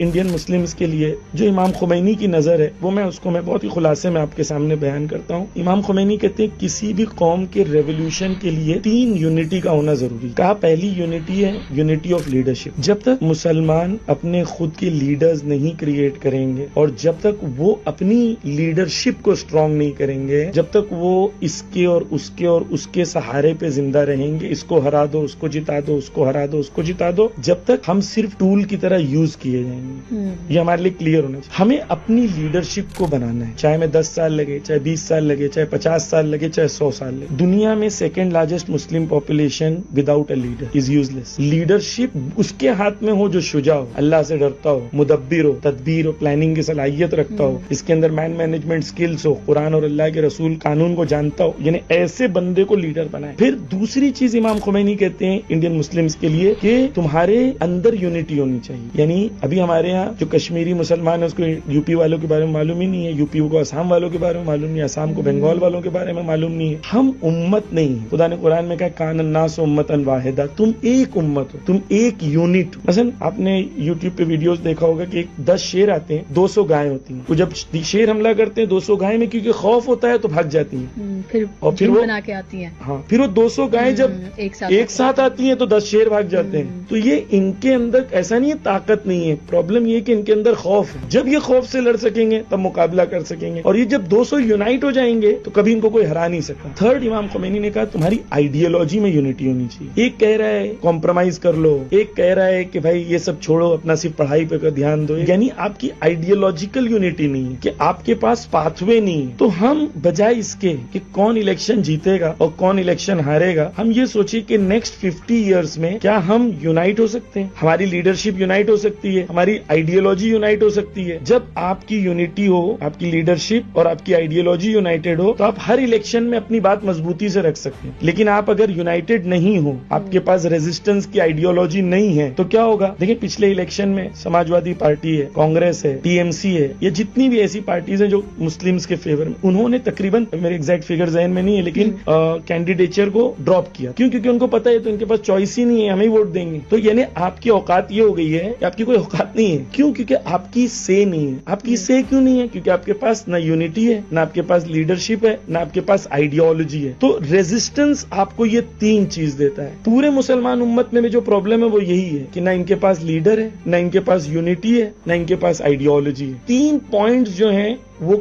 Indian Muslims کے لیے جو امام خمینی کی نظر ہے وہ میں بہت ہی خلاصے میں آپ کے سامنے بیان کرتا ہوں. امام خمینی کہتے ہیں کسی بھی قوم کے ریولیوشن کے لیے 3 یونٹی کا ہونا ضروری. کہا پہلی یونٹی ہے یونٹی آف لیڈرشپ. جب تک مسلمان اپنے خود کے لیڈرز نہیں کریٹ کریں گے اور جب تک وہ اپنی لیڈرشپ کو اسٹرانگ نہیں کریں گے، جب تک وہ اس کے اور اس کے سہارے پہ زندہ رہیں گے، اس کو ہرا دو، اس کو جتا دو، اس کو ہرا دو، اس کو جتا دو، جب تک ہم صرف ٹول کی طرح یوز کیے جائیں گے. یہ ہمارے لیے کلیئر ہونا چاہیے. ہمیں اپنی لیڈرشپ کو بنانا ہے، چاہے میں 10 سال لگے، چاہے 20 سال لگے، چاہے 50 سال لگے، چاہے 100 سال لگے. دنیا میں second largest Muslim population without a leader is useless. Leadership اس کے ہاتھ میں ہو جو شجاع ہو، اللہ سے ڈرتا ہو، مدبر ہو، تدبیر ہو، پلاننگ کی صلاحیت رکھتا ہو، اس کے اندر مینجمنٹ سکلز ہو، قرآن اور اللہ کے رسول قانون کو جانتا ہو. یعنی ایسے بندے کو لیڈر بنائے. پھر دوسری چیز امام خمینی کہتے ہیں انڈین مسلمز کے لیے کہ تمہارے اندر یونٹی ہونی چاہیے. یعنی ابھی ہمارے یہاں جو کشمیری مسلمان ہے اس کو یو پی والوں کے بارے میں معلوم ہی نہیں ہے، یو پی کو آسام والوں کے بارے میں معلوم نہیں ہے، آسام کو بنگال والوں کے بارے میں معلوم نہیں ہے. ہم امت نہیں ہیں. خدا نے قرآن میں کہا کان الناس امۃ واحدہ، تم ایک امت ہو، تم ایک یونٹ. مثلا آپ نے یوٹیوب پہ ویڈیوز دیکھا ہوگا کہ 10 شیر آتے ہیں، 200 گائیں ہوتی ہیں. وہ جب شیر حملہ کرتے ہیں 200 گائیں میں کیونکہ خوف ہوتا ہے تو بھاگ جاتی ہیں، پھر وہ بنا کے آتی ہیں. ہاں، پھر وہ 200 گائیں جب ایک ساتھ آتی ہیں تو 10 شیر بھاگ جاتے ہیں. تو یہ ان کے اندر ایسا نہیں ہے طاقت نہیں ہے، پرابلم یہ کہ ان کے اندر خوف ہے. جب یہ خوف سے لڑ سکیں گے تب مقابلہ کر سکیں گے، اور یہ جب 200 یونائٹ ہو جائیں گے تو کبھی ان کو کوئی ہرا نہیں سکتا. تھرڈ، امام خمینی نے کہا تمہاری آئیڈیالوجی میں یونٹی ہونی چاہیے. ایک کہہ رہا ہے کمپرومائز کر لو، ایک کہہ رہا ہے کہ بھائی یہ سب چھوڑو، اپنا صرف پڑھائی پہ دھیان دو. یعنی آپ کی آئیڈیالوجیکل یونٹی نہیں ہے، کہ آپ کے پاس پاتھ وے نہیں ہے. تو ہم بجائے اس کے کہ کون الیکشن جیتے گا اور کون الیکشن ہارے گا، ہم یہ سوچیں کہ نیکسٹ 50 ایئرز میں کیا ہم یونائٹ ہو سکتے ہیں، ہماری لیڈرشپ یونائٹ ہو سکتی ہے، ہماری آئیڈیالوجی یونائٹ ہو سکتی ہے. جب آپ کی یونٹی ہو، آپ کی لیڈرشپ اور آپ کی آئیڈیالوجی یونائٹڈ ہو تو آپ ہر الیکشن میں اپنی بات مضبوطی سے رکھ سکتے ہیں. لیکن آپ اگر یونائٹڈ نہیں ہو، آپ کے پاس ریزسٹنس کی آئیڈیالوجی نہیں ہے، تو کیا ہوگا؟ دیکھیں پچھلے الیکشن میں سماجوادی پارٹی ہے، کانگریس ہے، ٹی ایم سی ہے، یہ جتنی بھی ایسی پارٹیز ہیں جو مسلمز کے فیور میں، انہوں نے تقریباً، میرے ایگزیکٹ فگر ذہن میں نہیں ہے لیکن کینڈیڈیچر کو ڈراپ کیا. کیوں؟ کیونکہ ان کو پتا ہے تو ان کے پاس چوائس ہی نہیں ہے، ہمیں ووٹ دیں گے. تو یعنی آپ کی اوقات یہ ہو گئی ہے کہ آپ کی کوئی اوقات نہیں ہے. کیوں؟ کیونکہ آپ کی سے نہیں ہے. آپ کی سے کیوں نہیں ہے؟ کیونکہ آپ کے پاس نہ یونٹی ہے، نہ آپ کے پاس لیڈرشپ ہے، نہ آپ کے پاس آئیڈیالوجی ہے. تو ریزسٹنس آپ کو یہ 3 چیز دیتا ہے. پورے مسلمان امت میں جو پرابلم ہے وہ یہی ہے کہ نہ ان کے پاس لیڈر ہے، نہ ان کے پاس یونٹی ہے، نہ ان کے پاس آئیڈیالوجی ہے. 3 پوائنٹس جو ہیں وہ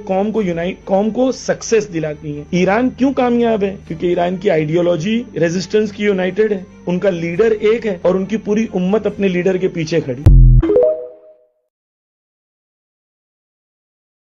قوم کو سکسیس دلاتی ہیں. ایران کیوں کامیاب ہے؟ کیونکہ ایران کی آئیڈیالوجی ریزسٹنس کی یونائٹڈ ہے، ان کا لیڈر ایک ہے اور ان کی پوری امت اپنے لیڈر کے پیچھے کھڑی.